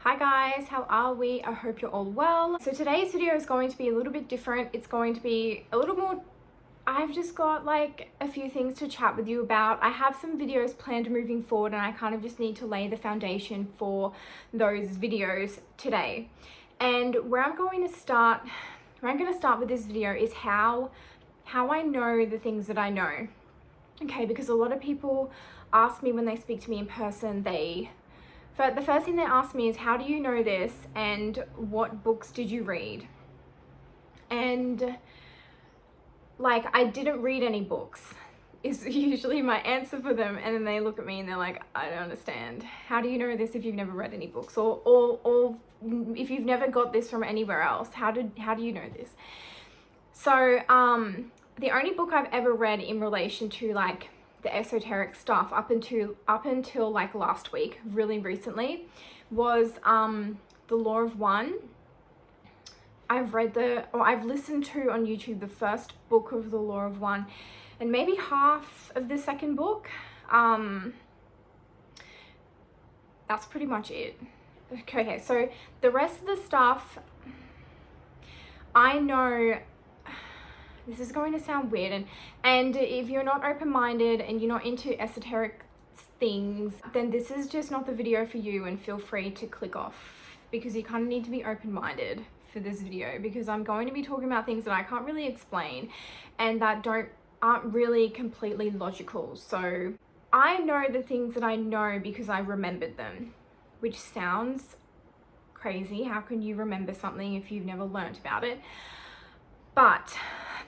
Hi guys, how are we? I hope you're all well. So today's video is going to be a little bit different. It's going to be a little more, I've just got like a few things to chat with you about. I have some videos planned moving forward and I kind of just need to lay the foundation for those videos today. And where I'm going to start with this video is how I know the things that I know. Okay, because a lot of people ask me when they speak to me in person, the first thing they ask me is, how do you know this and what books did you read? And like, I didn't read any books is usually my answer for them. And then they look at me and they're like, I don't understand. How do you know this if you've never read any books? Or if you've never got this from anywhere else, how do you know this? So the only book I've ever read in relation to like the esoteric stuff up until like last week, really recently, was The Law of One. I've listened to on YouTube the first book of The Law of One and maybe half of the second book. That's pretty much it. Okay, so the rest of the stuff, I know. This is going to sound weird, and if you're not open-minded and you're not into esoteric things, then this is just not the video for you, and feel free to click off, because you kind of need to be open-minded for this video, because I'm going to be talking about things that I can't really explain and that aren't really completely logical. So I know the things that I know because I remembered them, which sounds crazy. How can you remember something if you've never learnt about it? But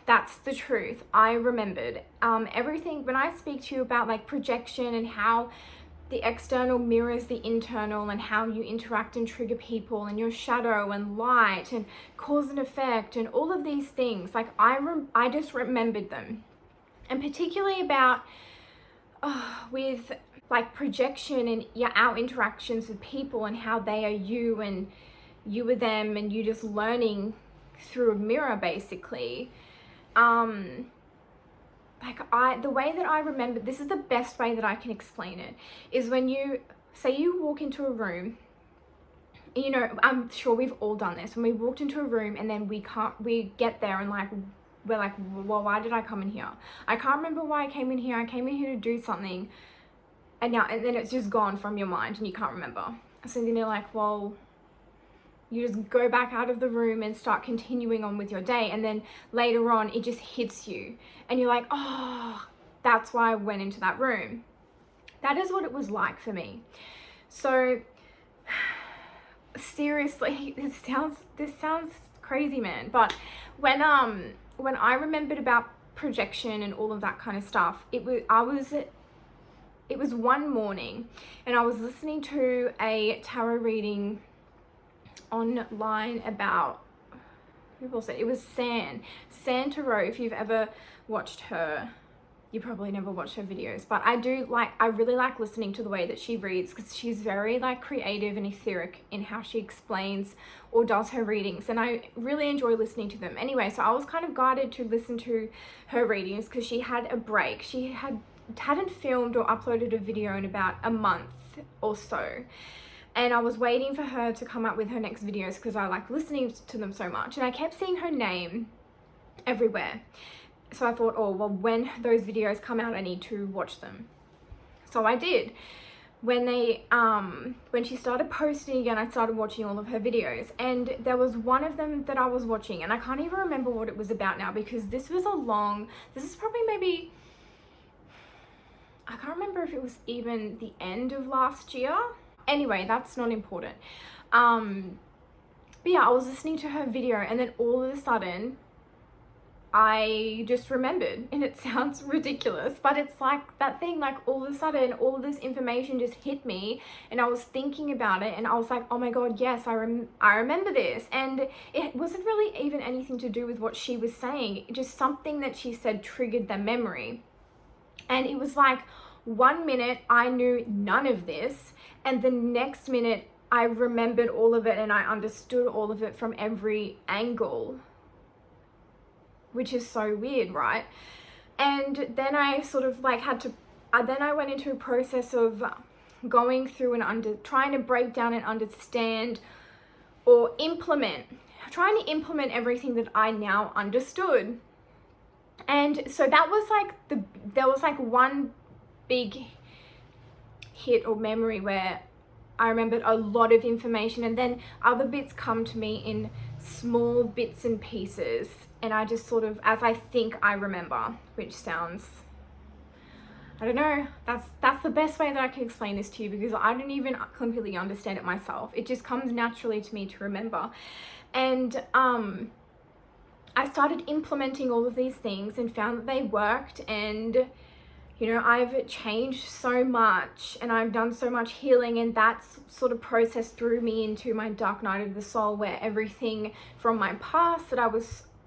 that's the truth. I remembered everything. When I speak to you about like projection and how the external mirrors the internal and how you interact and trigger people and your shadow and light and cause and effect and all of these things, like I just remembered them. And particularly about with like projection and our interactions with people and how they are you and you are them, and you just learning through a mirror basically. The way that I remember, this is the best way that I can explain it, is when you walk into a room, you know, I'm sure we've all done this, when we walked into a room and then we get there and like, we're like, well, why did I come in here? I can't remember why I came in here. I came in here to do something, and then it's just gone from your mind and you can't remember. So then you're like, well, you just go back out of the room and start continuing on with your day, and then later on it just hits you and you're like, oh, that's why I went into that room. That is what it was like for me. So seriously, this sounds crazy, man, but when I remembered about projection and all of that kind of stuff, it was one morning and I was listening to a tarot reading online about, who was it? It was San Tarot. If you've ever watched her, you probably never watched her videos, but I really like listening to the way that she reads, because she's very like creative and etheric in how she explains or does her readings, and I really enjoy listening to them. Anyway, so I was kind of guided to listen to her readings because she had a break. She hadn't filmed or uploaded a video in about a month or so. And I was waiting for her to come up with her next videos because I like listening to them so much. And I kept seeing her name everywhere. So I thought, oh, well, when those videos come out, I need to watch them. So I did. When she started posting again, I started watching all of her videos. And there was one of them that I was watching, and I can't even remember what it was about now, because this is probably maybe, I can't remember if it was even the end of last year. Anyway, that's not important. But yeah, I was listening to her video, and then all of a sudden I just remembered, and it sounds ridiculous, but it's like that thing, like all of a sudden all of this information just hit me, and I was thinking about it, and I was like, oh my god, yes, I remember this. And it wasn't really even anything to do with what she was saying, just something that she said triggered the memory. And it was like, 1 minute I knew none of this, and the next minute I remembered all of it and I understood all of it from every angle, which is so weird, right? And then I sort of like then I went into a process of going through and trying to break down and understand or trying to implement everything that I now understood. And so that was like there was like one big hit or memory where I remembered a lot of information, and then other bits come to me in small bits and pieces, and I just sort of, as I think I remember, which sounds, I don't know, that's the best way that I can explain this to you, because I don't even completely understand it myself. It just comes naturally to me to remember. And I started implementing all of these things and found that they worked, and you know, I've changed so much and I've done so much healing, and that sort of process threw me into my dark night of the soul, where everything from my past that I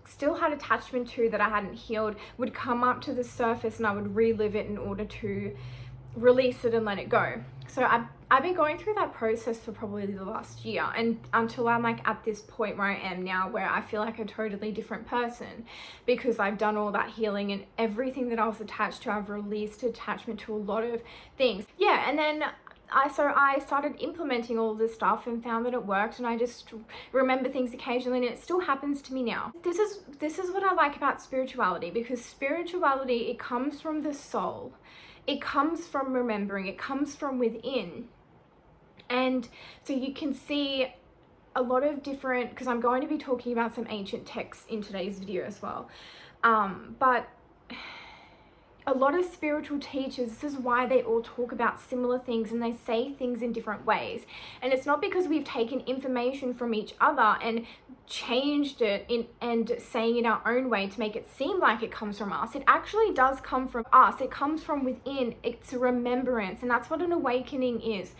still had attachment to, that I hadn't healed, would come up to the surface, and I would relive it in order to release it and let it go. So I've been going through that process for probably the last year, and until I'm like at this point where I am now, where I feel like a totally different person, because I've done all that healing, and everything that I was attached to, I've released attachment to a lot of things. Yeah, and then I started implementing all this stuff and found that it worked, and I just remember things occasionally, and it still happens to me now. This is what I like about spirituality, because spirituality, it comes from the soul. It comes from remembering, it comes from within. And so you can see a lot of different, because I'm going to be talking about some ancient texts in today's video as well. But a lot of spiritual teachers, this is why they all talk about similar things, and they say things in different ways. And it's not because we've taken information from each other and changed it and saying it our own way to make it seem like it comes from us. It actually does come from us. It comes from within. It's a remembrance, and that's what an awakening is.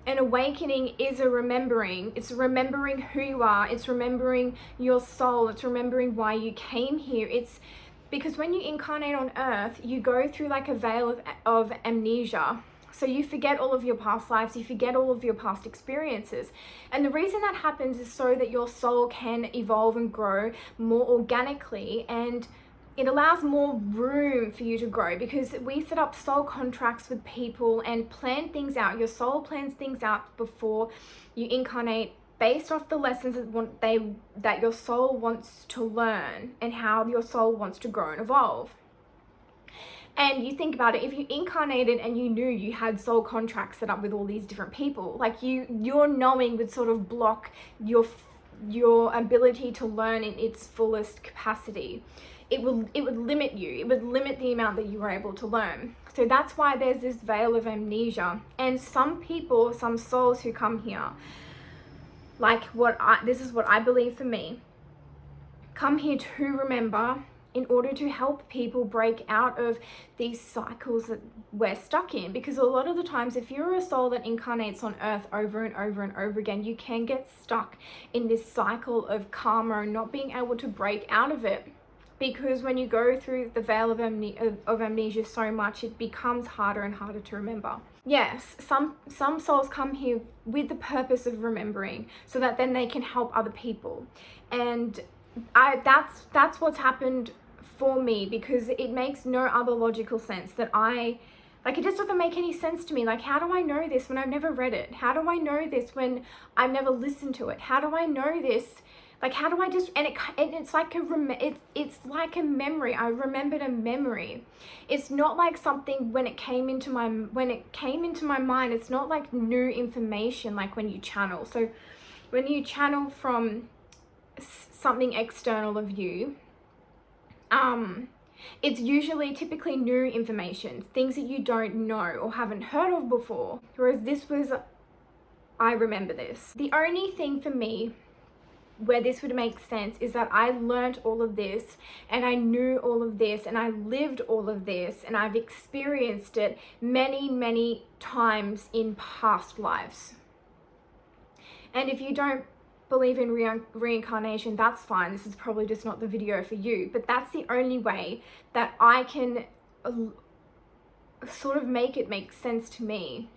An awakening is a remembering. It's remembering who you are. It's remembering your soul. It's remembering why you came here. It's because when you incarnate on earth, you go through like a veil of amnesia. So you forget all of your past lives, you forget all of your past experiences. And the reason that happens is so that your soul can evolve and grow more organically, and it allows more room for you to grow, because we set up soul contracts with people and plan things out. Your soul plans things out before you incarnate, based off the lessons that your soul wants to learn and how your soul wants to grow and evolve. And you think about it, if you incarnated and you knew you had soul contracts set up with all these different people, like your knowing would sort of block your ability to learn in its fullest capacity. It would limit you. It would limit the amount that you were able to learn. So that's why there's this veil of amnesia. And some people, some souls who come here, like this is what I believe for me, come here to remember in order to help people break out of these cycles that we're stuck in. Because a lot of the times, if you're a soul that incarnates on earth over and over and over again, you can get stuck in this cycle of karma and not being able to break out of it. Because when you go through the veil of amnesia so much, it becomes harder and harder to remember. Yes, some souls come here with the purpose of remembering, so that then they can help other people. And that's what's happened for me, because it makes no other logical sense that it just doesn't make any sense to me. Like, how do I know this when I've never read it? How do I know this when I've never listened to it? How do I know this? Like, how do I just, and it's like it's like a memory. I remembered a memory. It's not like something when it came into my mind, it's not like new information, like when you channel. So when you channel from something external of you, it's typically new information, things that you don't know or haven't heard of before. Whereas this was, I remember this. The only thing for me where this would make sense is that I learned all of this, and I knew all of this, and I lived all of this, and I've experienced it many, many times in past lives. And if you don't believe in reincarnation, that's fine. This is probably just not the video for you, but that's the only way that I can sort of make it make sense to me,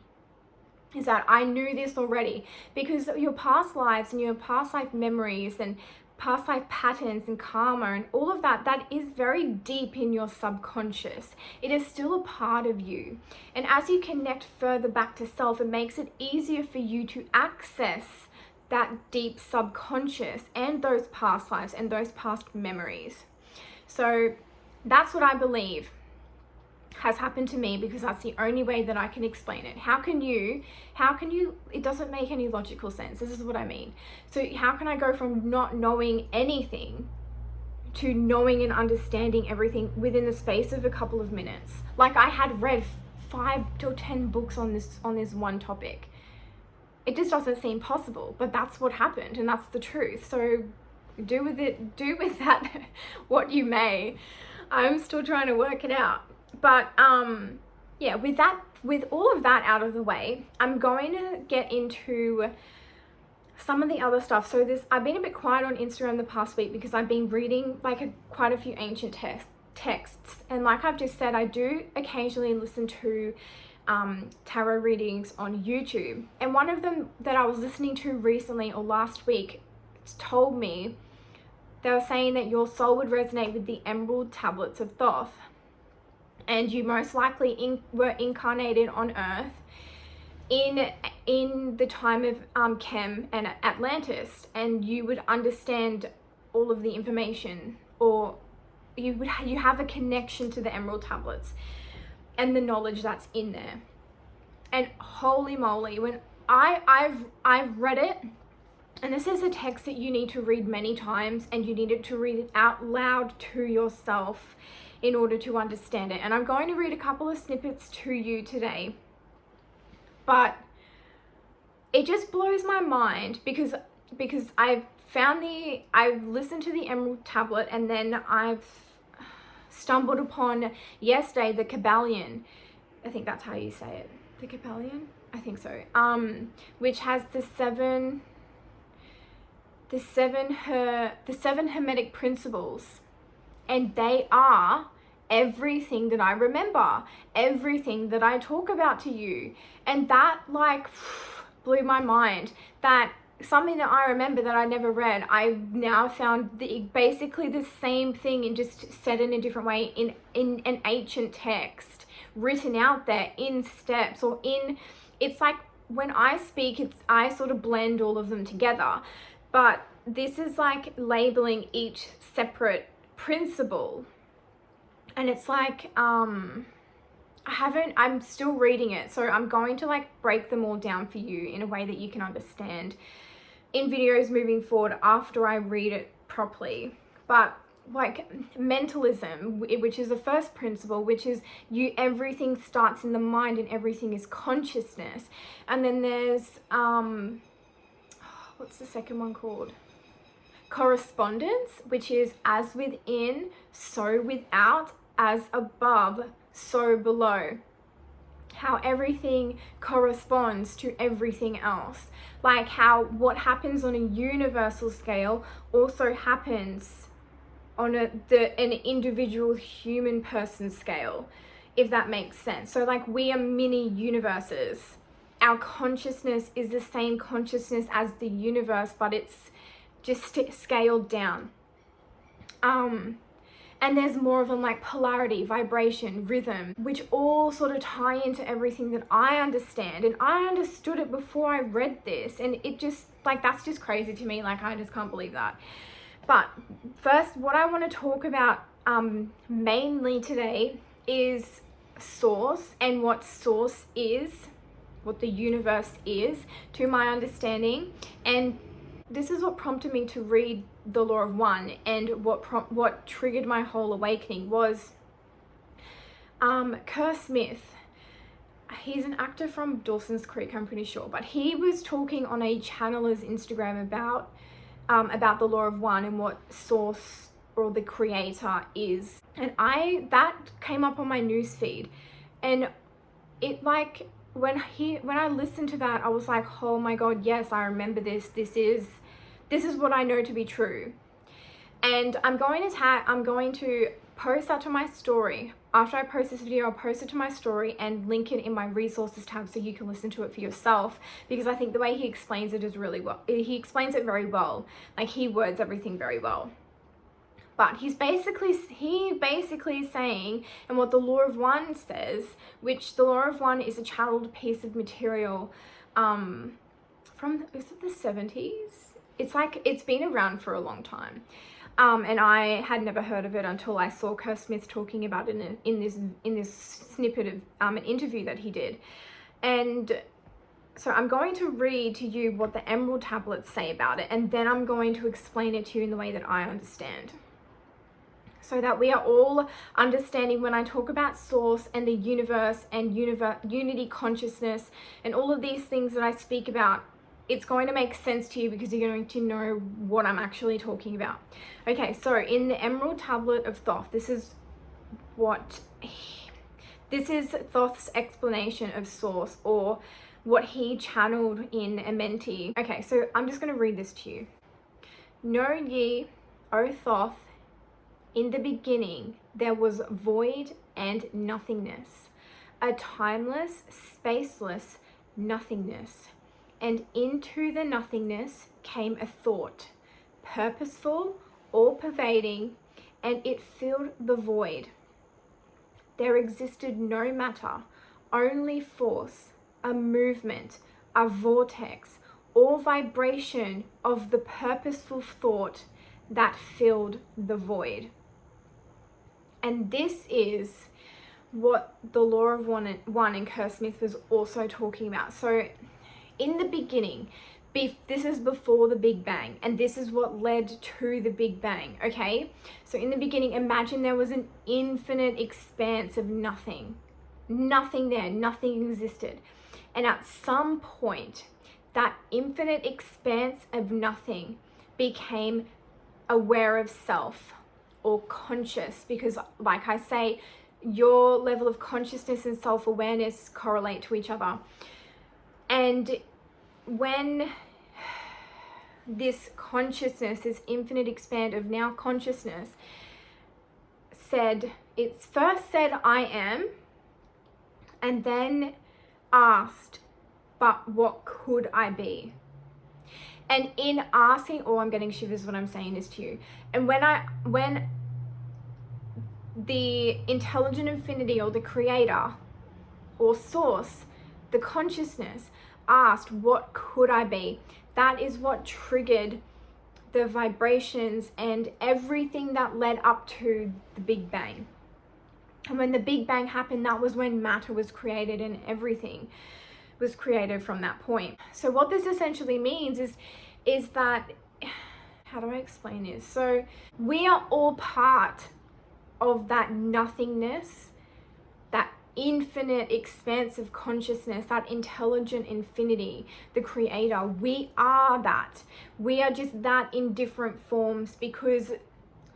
is that I knew this already. Because your past lives and your past life memories and past life patterns and karma and all of that, that is very deep in your subconscious. It is still a part of you. And as you connect further back to self, it makes it easier for you to access that deep subconscious and those past lives and those past memories. So that's what I believe has happened to me, because that's the only way that I can explain it. How can you, it doesn't make any logical sense. This is what I mean. So how can I go from not knowing anything to knowing and understanding everything within the space of a couple of minutes? Like, I had read 5 to 10 books on this one topic. It just doesn't seem possible, but that's what happened, and that's the truth. So do with that what you may. I'm still trying to work it out. But yeah, with all of that out of the way, I'm going to get into some of the other stuff. So I've been a bit quiet on Instagram the past week because I've been reading quite a few ancient texts. And like I've just said, I do occasionally listen to tarot readings on YouTube. And one of them that I was listening to recently or last week told me, they were saying that your soul would resonate with the emerald tablets of Thoth. And you most likely were incarnated on Earth in the time of Chem and Atlantis, and you would understand all of the information, or you have a connection to the emerald tablets and the knowledge that's in there. And holy moly, when I've read it, and this is a text that you need to read many times, and you need to read it out loud to yourself in order to understand it. And I'm going to read a couple of snippets to you today, but it just blows my mind because I've listened to the emerald tablet, and then I've stumbled upon yesterday the Kybalion. I think that's how you say it. The Kybalion? I think so. Which has the seven hermetic principles. And they are everything that I remember, everything that I talk about to you. And that blew my mind, that something that I remember that I never read, I now found basically the same thing and just said in a different way in an ancient text, written out there in steps, or it's like when I speak, I sort of blend all of them together. But this is like labeling each separate principle, and it's like I'm still reading it, so I'm going to break them all down for you in a way that you can understand in videos moving forward after I read it properly. But mentalism, which is the first principle, which is everything starts in the mind and everything is consciousness. And then there's what's the second one called? Correspondence, which is as within, so without, as above, so below. How everything corresponds to everything else. Like how what happens on a universal scale also happens on an individual human person scale, if that makes sense. So we are mini universes. Our consciousness is the same consciousness as the universe, but it's just scaled down. And there's more of them like polarity, vibration, rhythm, which all sort of tie into everything that I understand. And I understood it before I read this, and it just that's just crazy to me. I just can't believe that. But first, what I want to talk about mainly today is source, and what source is, what the universe is to my understanding. And this is what prompted me to read The Law of One, and what triggered my whole awakening was Kerr Smith. He's an actor from Dawson's Creek, I'm pretty sure, but he was talking on a channeler's Instagram about The Law of One and what source or the creator is. And that came up on my newsfeed, and it when I listened to that, I was like, oh my god, yes, I remember this. This is what I know to be true. And I'm going to post that to my story. After I post this video, I'll post it to my story and link it in my resources tab so you can listen to it for yourself, because I think the way he explains it is really well. He explains it very well. Like, he words everything very well. But he basically is saying, and what the Law of One says, which the Law of One is a channeled piece of material from, is it the 70s? It's like, it's been around for a long time. And I had never heard of it until I saw Kerr Smith talking about it in this snippet of an interview that he did. And so I'm going to read to you what the Emerald Tablets say about it, and then I'm going to explain it to you in the way that I understand, so that we are all understanding when I talk about source and the universe and unity consciousness and all of these things that I speak about. It's going to make sense to you because you're going to know what I'm actually talking about. Okay, so in the Emerald Tablet of Thoth, this is Thoth's explanation of source, or what he channeled in Amenti. Okay, so I'm just going to read this to you. Know ye, O Thoth, in the beginning there was void and nothingness, a timeless, spaceless nothingness. And into the nothingness came a thought, purposeful, all-pervading, and it filled the void. There existed no matter, only force, a movement, a vortex, or vibration of the purposeful thought that filled the void. And this is what the Law of One and Kerr Smith was also talking about. So in the beginning, this is before the Big Bang, and this is what led to the Big Bang, okay? So in the beginning, imagine there was an infinite expanse of nothing. Nothing there, nothing existed. And at some point, that infinite expanse of nothing became aware of self, or conscious, because like I say, your level of consciousness and self-awareness correlate to each other. And when this consciousness, this infinite expand of now consciousness it first said I am, and then asked, but what could I be? And in asking, I'm getting shivers when I'm saying this to you. And when the intelligent infinity, or the creator, or source, the consciousness, asked, what could I be? That is what triggered the vibrations and everything that led up to the Big Bang. And when the Big Bang happened, that was when matter was created, and everything was created from that point. So what this essentially means is that, how do I explain this? So we are all part of that nothingness, that infinite expanse of consciousness, that intelligent infinity, the creator. We are that. We are just that in different forms, because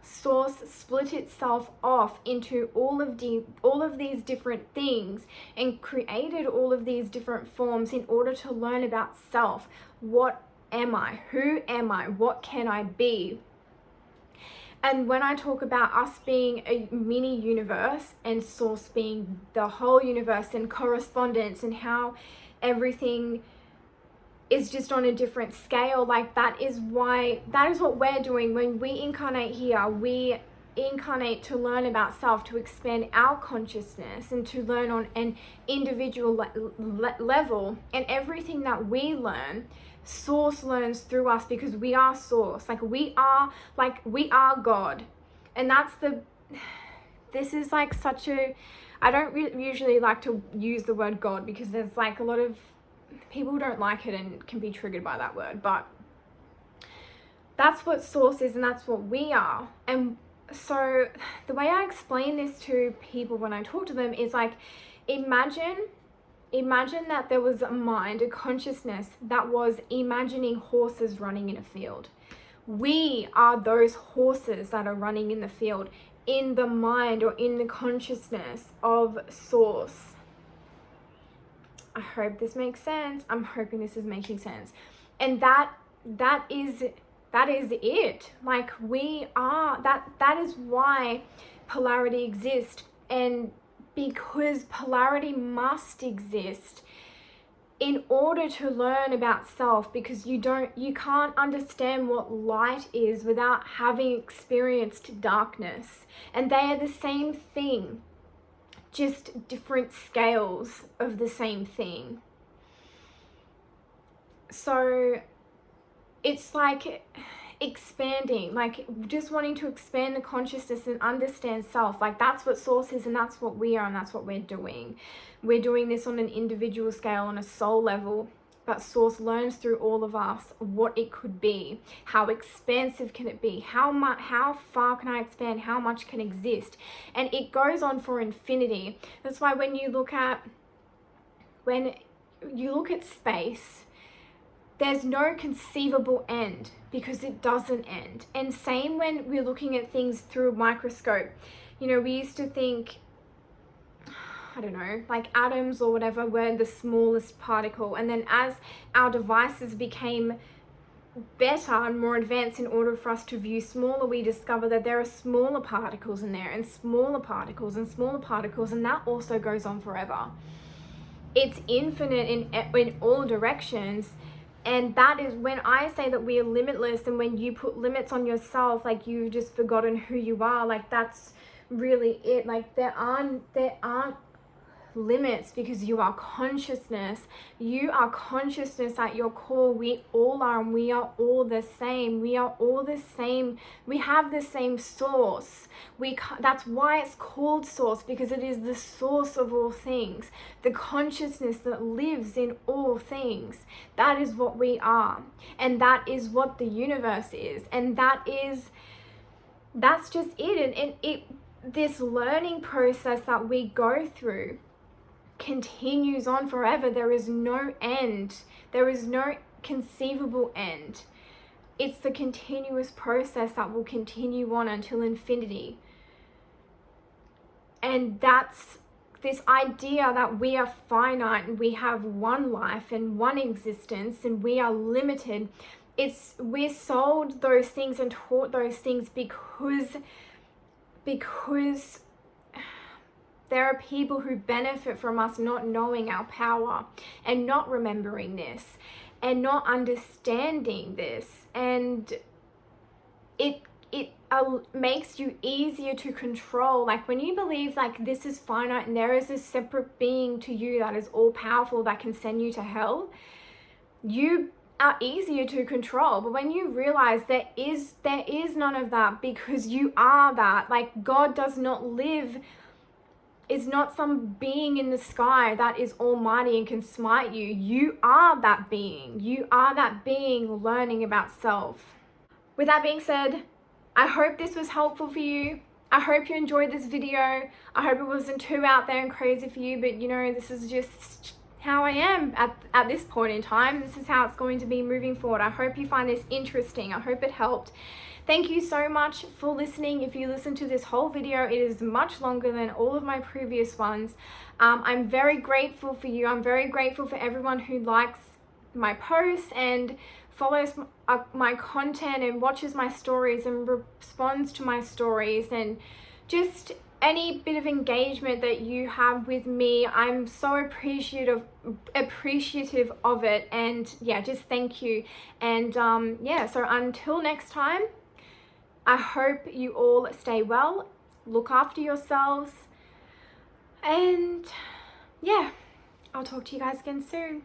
source split itself off into all of these different things and created all of these different forms in order to learn about self. What am I? Who am I? What can I be? And when I talk about us being a mini universe and source being the whole universe, and correspondence, and how everything is just on a different scale, like that is what we're doing when we incarnate here. We incarnate to learn about self, to expand our consciousness, and to learn on an individual level. And everything that we learn, source learns through us, because we are source. We are God. And this is like such a, I don't usually like to use the word God, because there's like a lot of people who don't like it and can be triggered by that word, but that's what source is, and that's what we are. And so the way I explain this to people when I talk to them is like, imagine that there was a mind, a consciousness that was imagining horses running in a field. We are those horses that are running in the field, in the mind, or in the consciousness of source. I hope this makes sense. I'm hoping this is making sense. And that is that is it. Like, we are, that is why polarity exists. And because polarity must exist in order to learn about self, because you can't understand what light is without having experienced darkness. And they are the same thing, just different scales of the same thing. So it's like expanding, like just wanting to expand the consciousness and understand self. Like, that's what source is, and that's what we are, and that's what we're doing. We're doing this on an individual scale, on a soul level, but source learns through all of us what it could be. How expansive can it be? How far can I expand? How much can exist? And it goes on for infinity. That's why when you look at space, there's no conceivable end, because it doesn't end. And same when we're looking at things through a microscope. You know, we used to think, I don't know, like atoms or whatever were the smallest particle. And then as our devices became better and more advanced in order for us to view smaller, we discover that there are smaller particles in there, and smaller particles and smaller particles, and that also goes on forever. It's infinite in all directions. And that is when I say that we are limitless, and when you put limits on yourself, like you've just forgotten who you are. Like, that's really it. Like, there aren't limits, because you are consciousness. You are consciousness at your core. We all are, and we are all the same. We are all the same. We have the same source. That's why it's called source, because it is the source of all things. The consciousness that lives in all things. That is what we are. And that is what the universe is. And that's just it. And this learning process that we go through continues on forever. There is no end. There is no conceivable end. It's the continuous process that will continue on until infinity. And that's this idea that we are finite, and we have one life and one existence, and we are limited. We're sold those things and taught those things because there are people who benefit from us not knowing our power, and not remembering this, and not understanding this. And it makes you easier to control. Like, when you believe like this is finite and there is a separate being to you that is all powerful, that can send you to hell, you are easier to control. But when you realize there is none of that, because you are that. Like, God does not live, is not some being in the sky that is almighty and can smite you. You are that being. You are that being learning about self. With that being said, I hope this was helpful for you. I hope you enjoyed this video. I hope it wasn't too out there and crazy for you, but you know, this is just how I am at this point in time. This is how it's going to be moving forward. I hope you find this interesting. I hope it helped. Thank you so much for listening. If you listen to this whole video, it is much longer than all of my previous ones. I'm very grateful for you. I'm very grateful for everyone who likes my posts and follows my content and watches my stories and responds to my stories, and just any bit of engagement that you have with me. I'm so appreciative of it. And yeah, just thank you. And yeah, so until next time, I hope you all stay well, look after yourselves, and yeah, I'll talk to you guys again soon.